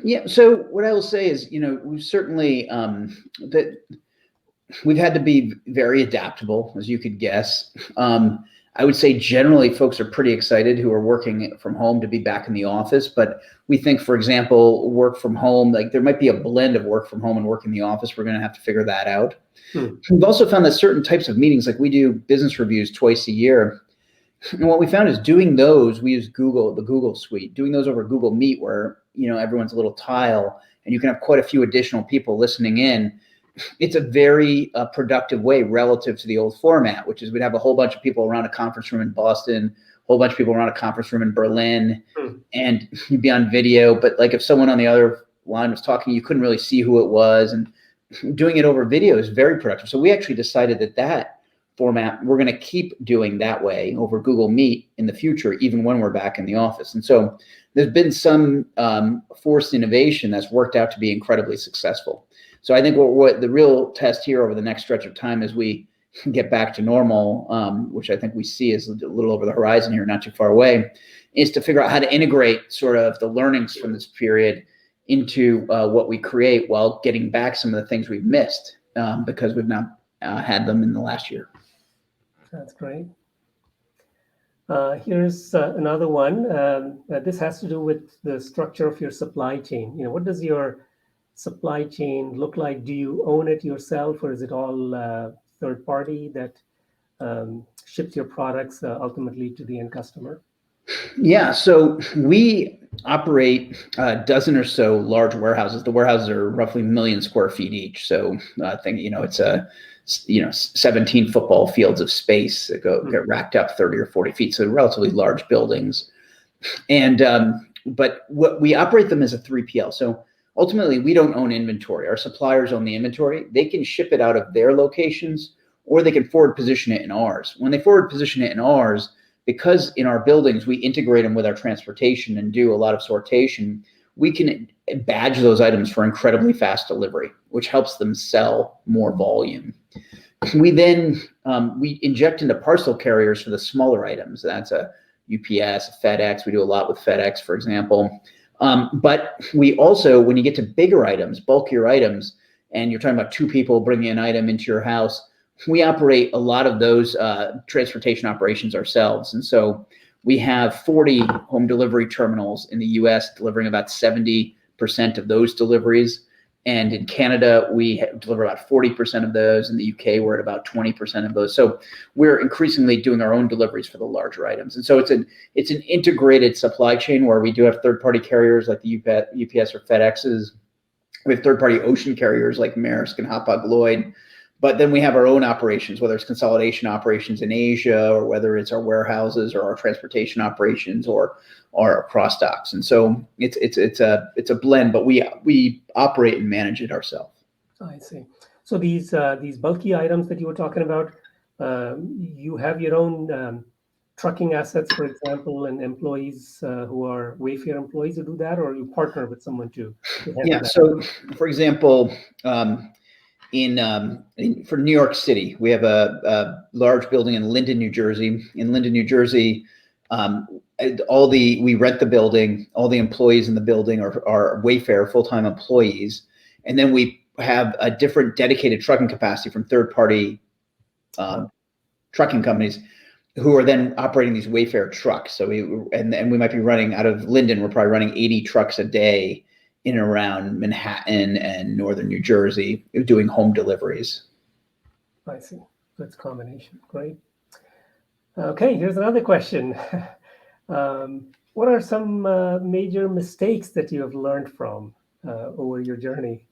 Yeah, so what I will say is, we've certainly that we've had to be very adaptable, as you could guess. I would say generally folks are pretty excited who are working from home to be back in the office. But we think, for example, work from home, like there might be a blend of work from home and work in the office. We're going to have to figure that out. We've also found that certain types of meetings, like we do business reviews twice a year. And what we found is doing those, we use the Google Suite, doing those over Google Meet, where, everyone's a little tile and you can have quite a few additional people listening in. It's a very productive way relative to the old format, which is we'd have a whole bunch of people around a conference room in Boston, a whole bunch of people around a conference room in Berlin, and you'd be on video. But like if someone on the other line was talking, you couldn't really see who it was. And doing it over video is very productive. So we actually decided that format, we're going to keep doing that way over Google Meet in the future, even when we're back in the office. And so there's been some forced innovation that's worked out to be incredibly successful. So I think what the real test here over the next stretch of time as we get back to normal, which I think we see is a little over the horizon here, not too far away, is to figure out how to integrate sort of the learnings from this period into what we create while getting back some of the things we've missed because we've not had them in the last year. That's great. Here's another one. This has to do with the structure of your supply chain. What does your supply chain look like? Do you own it yourself, or is it all third party that ships your products ultimately to the end customer? Yeah, so we operate a dozen or so large warehouses. The warehouses are roughly 1 million square feet each. So I think, it's 17 football fields of space that get racked up 30 or 40 feet. So relatively large buildings. And, but what we operate them as a 3PL. So ultimately we don't own inventory. Our suppliers own the inventory. They can ship it out of their locations, or they can forward position it in ours. When they forward position it in ours, because in our buildings, we integrate them with our transportation and do a lot of sortation, we can badge those items for incredibly fast delivery, which helps them sell more volume. We then, we inject into parcel carriers for the smaller items. That's a UPS, a FedEx. We do a lot with FedEx, for example. But we also, when you get to bigger items, bulkier items, and you're talking about 2 people bringing an item into your house, we operate a lot of those transportation operations ourselves. And so we have 40 home delivery terminals in the US delivering about 70% of those deliveries. And in Canada, we deliver about 40% of those. In the UK, we're at about 20% of those. So we're increasingly doing our own deliveries for the larger items. And so it's an integrated supply chain where we do have third-party carriers like the UPS or FedEx's. We have third-party ocean carriers like Maersk and Hapag-Lloyd. But then we have our own operations, whether it's consolidation operations in Asia, or whether it's our warehouses or our transportation operations or our cross docks. And so it's a blend, but we operate and manage it ourselves. I see. So these bulky items that you were talking about, you have your own trucking assets, for example, and employees who are Wayfair employees who do that, or you partner with someone to handle that? So for example, for New York City, we have a large building in Linden, New Jersey. In Linden, New Jersey, we rent the building. All the employees in the building are Wayfair full-time employees, and then we have a different dedicated trucking capacity from third-party trucking companies who are then operating these Wayfair trucks. So we might be running out of Linden. We're probably running 80 trucks a day in and around Manhattan and northern New Jersey doing home deliveries. I see. That's a combination. Great. Okay, here's another question. What are some major mistakes that you have learned from over your journey?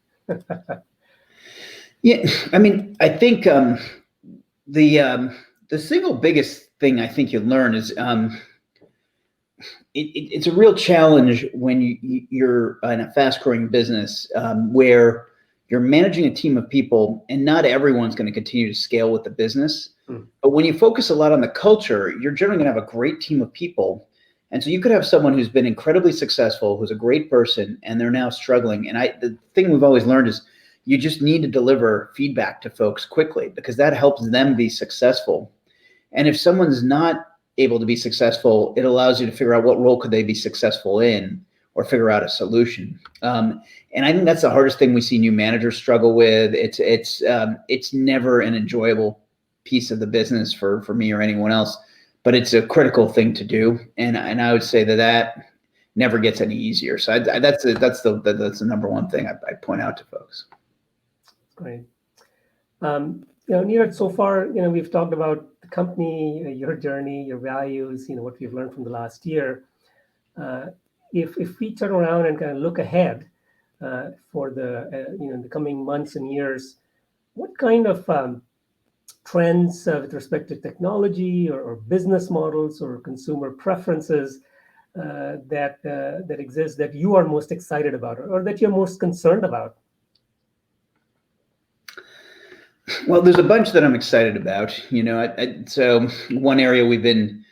Yeah, I mean, I think the single biggest thing I think you learn is it's a real challenge when you're in a fast-growing business where you're managing a team of people, and not everyone's going to continue to scale with the business. But when you focus a lot on the culture, you're generally going to have a great team of people. And so you could have someone who's been incredibly successful, who's a great person, and they're now struggling. And the thing we've always learned is you just need to deliver feedback to folks quickly, because that helps them be successful. And if someone's not able to be successful, it allows you to figure out what role could they be successful in, or figure out a solution. And I think that's the hardest thing we see new managers struggle with. It's never an enjoyable piece of the business for me or anyone else, but it's a critical thing to do. And I would say that never gets any easier. So that's the number one thing I point out to folks. Great. Niraj, so far, we've talked about the company, your journey, your values, what we've learned from the last year. If we turn around and kind of look ahead for the coming months and years, what kind of trends with respect to technology or business models or consumer preferences that exist that you are most excited about, or that you're most concerned about? Well, there's a bunch that I'm excited about. So one area we've been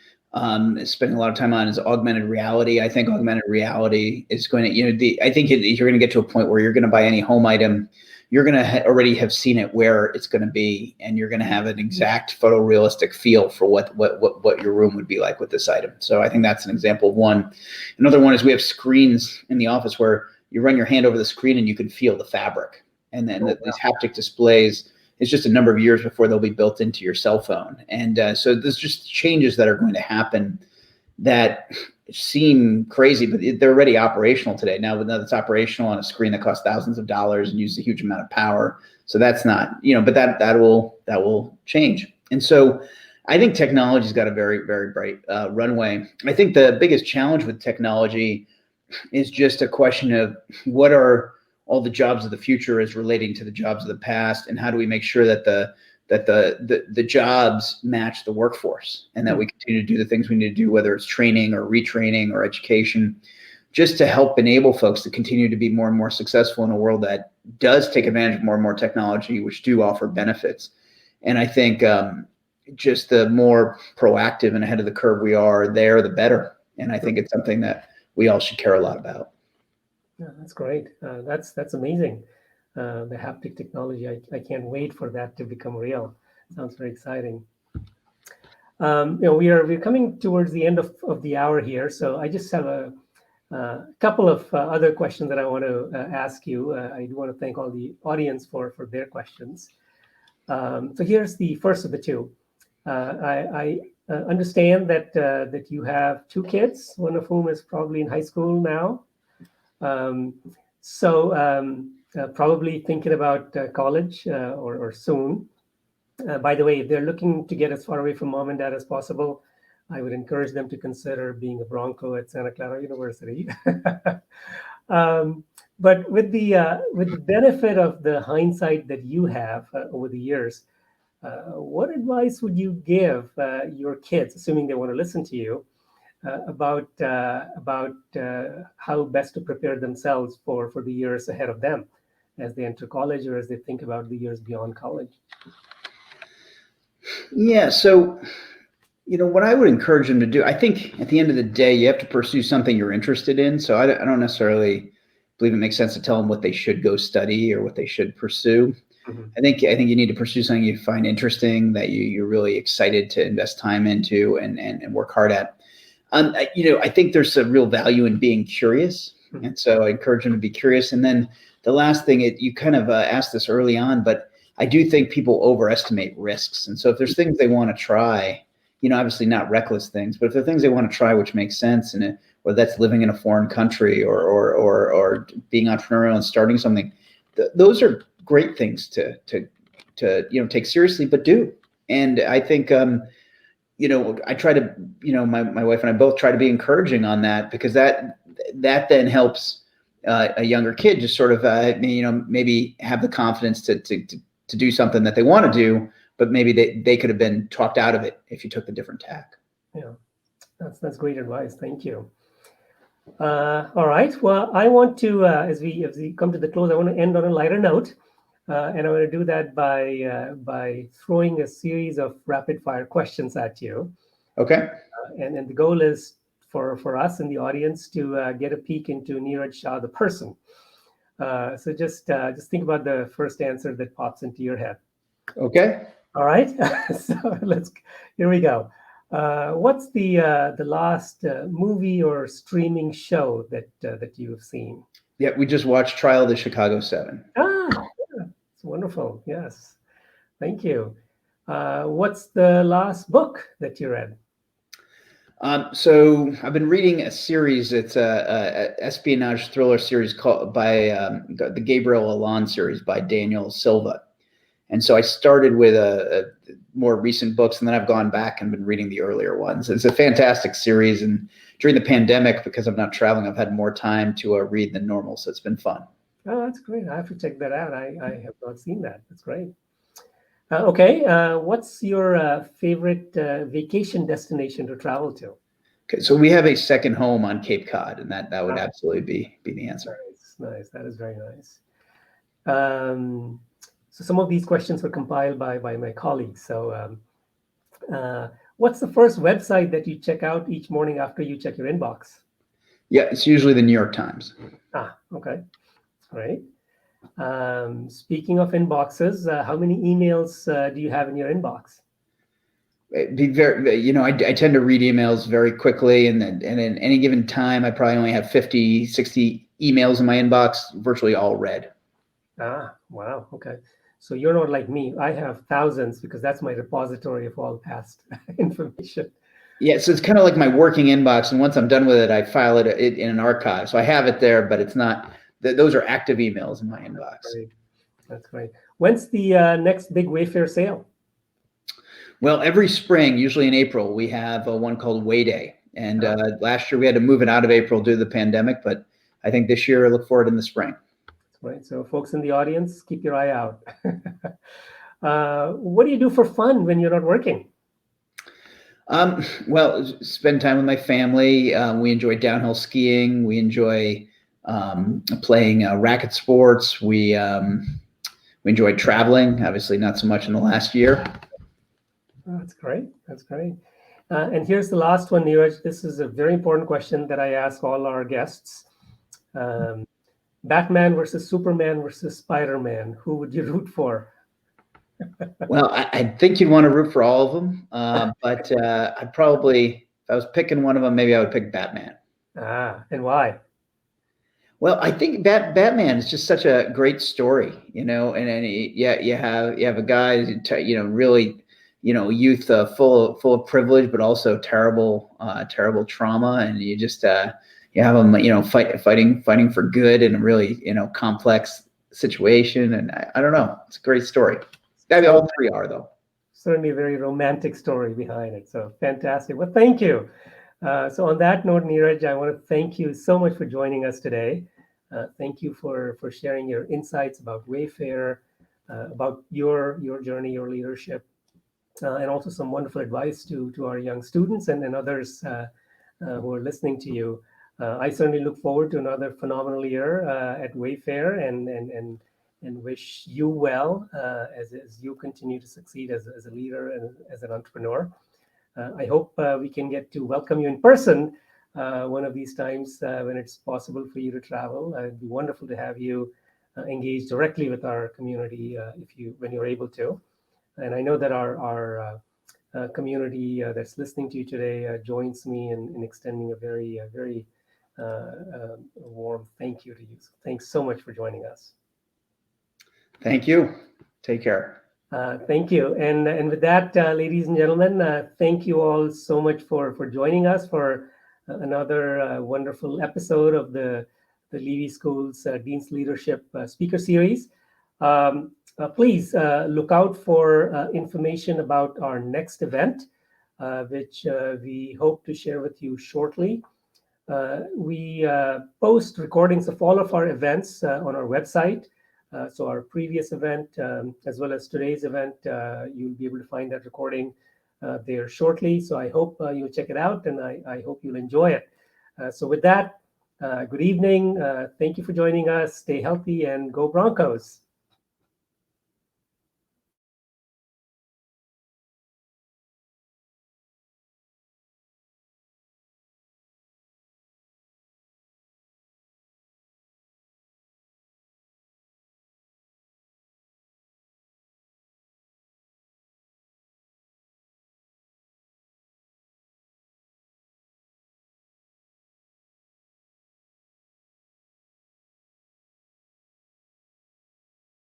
spending a lot of time on is augmented reality. I think augmented reality is going to, I think you're going to get to a point where you're going to buy any home item, you're going to already have seen it where it's going to be, and you're going to have an exact photorealistic feel for what your room would be like with this item. So I think that's an example of one. Another one is we have screens in the office where you run your hand over the screen and you can feel the fabric. And then these haptic displays, it's just a number of years before they'll be built into your cell phone. And so there's just changes that are going to happen that seem crazy, but they're already operational today. Now it's operational on a screen that costs thousands of dollars and uses a huge amount of power. So that's not, but that will change. And so I think technology's got a very, very bright runway. I think the biggest challenge with technology is just a question of what are all the jobs of the future as relating to the jobs of the past, and how do we make sure that the jobs match the workforce, and that we continue to do the things we need to do, whether it's training or retraining or education, just to help enable folks to continue to be more and more successful in a world that does take advantage of more and more technology, which do offer benefits. And I think just the more proactive and ahead of the curve we are there, the better. And I think it's something that we all should care a lot about. Yeah, that's great. That's amazing. The haptic technology, I can't wait for that to become real. Sounds very exciting. We're coming towards the end of the hour here, so I just have a couple of other questions that I want to ask you. I do want to thank all the audience for their questions. So here's the first of the two. I understand that you have 2 kids, one of whom is probably in high school now. Probably thinking about college or soon. By the way, if they're looking to get as far away from mom and dad as possible, I would encourage them to consider being a Bronco at Santa Clara University. But with the benefit of the hindsight that you have over the years, what advice would you give your kids, assuming they want to listen to you, about how best to prepare themselves for the years ahead of them as they enter college or as they think about the years beyond college? Yeah, so what I would encourage them to do, I think at the end of the day, you have to pursue something you're interested in. So I don't necessarily believe it makes sense to tell them what they should go study or what they should pursue. Mm-hmm. I think you need to pursue something you find interesting, that you're really excited to invest time into and work hard at. I think there's a real value in being curious. Mm-hmm. And so I encourage them to be curious. And then the last thing, you kind of asked this early on, but I do think people overestimate risks. And so if there's things they want to try, obviously not reckless things, but if there are things they want to try which makes sense, and whether that's living in a foreign country or being entrepreneurial and starting something, those are great things to take seriously, but do. And I think I try to, my wife and I both try to be encouraging on that, because that then helps a younger kid just sort of maybe have the confidence to do something that they want to do, but maybe they could have been talked out of it if you took a different tack. Yeah, that's great advice. Thank you. All right. Well, I want to, as we come to the close, I want to end on a lighter note, and I want to do that by throwing a series of rapid fire questions at you. Okay. And the goal is for us in the audience to get a peek into Niraj Shah, the person. So just think about the first answer that pops into your head. Okay. All right. So here we go. What's the last movie or streaming show that you have seen? Yeah, we just watched Trial of the Chicago 7. Ah, yeah, it's wonderful. Yes, thank you. What's the last book that you read? So I've been reading a series. It's a espionage thriller series called by the Gabriel Allon series by Daniel Silva. And so I started with a more recent books, and then I've gone back and been reading the earlier ones. It's a fantastic series, and during the pandemic, because I'm not traveling, I've had more time to read than normal, so it's been fun. Oh, that's great. I have to check that out. I have not seen that. That's great. Okay, what's your favorite vacation destination to travel to? Okay, so we have a second home on Cape Cod, and that would absolutely be the answer. Nice. That is very nice. So some of these questions were compiled by my colleagues. So what's the first website that you check out each morning after you check your inbox? Yeah, it's usually the New York Times. Okay. Great. Speaking of inboxes, how many emails do you have in your inbox? Be very, I tend to read emails very quickly, and in any given time, I probably only have 50, 60 emails in my inbox, virtually all read. Wow. Okay. So you're not like me. I have thousands, because that's my repository of all past information. Yeah, so it's kind of like my working inbox, and once I'm done with it, I file it in an archive. So I have it there, but it's not. Those are active emails in my inbox. That's great. When's the next big Wayfair sale? Well, every spring, usually in April, we have one called Way Day, And last year we had to move it out of April due to the pandemic, but I think this year I look forward in the spring. Right. So folks in the audience, keep your eye out. What do you do for fun when you're not working? Well, spend time with my family. We enjoy downhill skiing. We enjoy playing racket sports. We enjoy traveling. Obviously, not so much in the last year. Oh, that's great. That's great. And here's the last one, Niraj. This is a very important question that I ask all our guests. Batman versus Superman versus Spider-Man. Who would you root for? Well, I think you'd want to root for all of them, but I'd probably, if I was picking one of them, maybe I would pick Batman. And why? Well, I think Batman is just such a great story, and you have a guy, really, youth full of privilege, but also terrible trauma, and you just you have him, fighting for good in a really complex situation, and I don't know, it's a great story. I mean, all three are, though. Certainly a very romantic story behind it. So fantastic. Well, thank you. So on that note, Niraj, I want to thank you so much for joining us today. Thank you for sharing your insights about Wayfair, about your journey, your leadership, and also some wonderful advice to our young students and others who are listening to you. I certainly look forward to another phenomenal year at Wayfair and wish you well as you continue to succeed as a leader and as an entrepreneur. I hope we can get to welcome you in person one of these times when it's possible for you to travel. It'd be wonderful to have you engage directly with our community when you're able to. And I know that our community that's listening to you today joins me in extending a very warm thank you to you. So thanks so much for joining us. Thank you. Take care. Thank you. And with that, ladies and gentlemen, thank you all so much for joining us for another wonderful episode of the Levy School's Dean's Leadership Speaker Series. Please look out for information about our next event, which we hope to share with you shortly. We post recordings of all of our events on our website. So our previous event, as well as today's event, you'll be able to find that recording there shortly. So I hope you'll check it out, and I hope you'll enjoy it. So with that, good evening. Thank you for joining us. Stay healthy and go Broncos.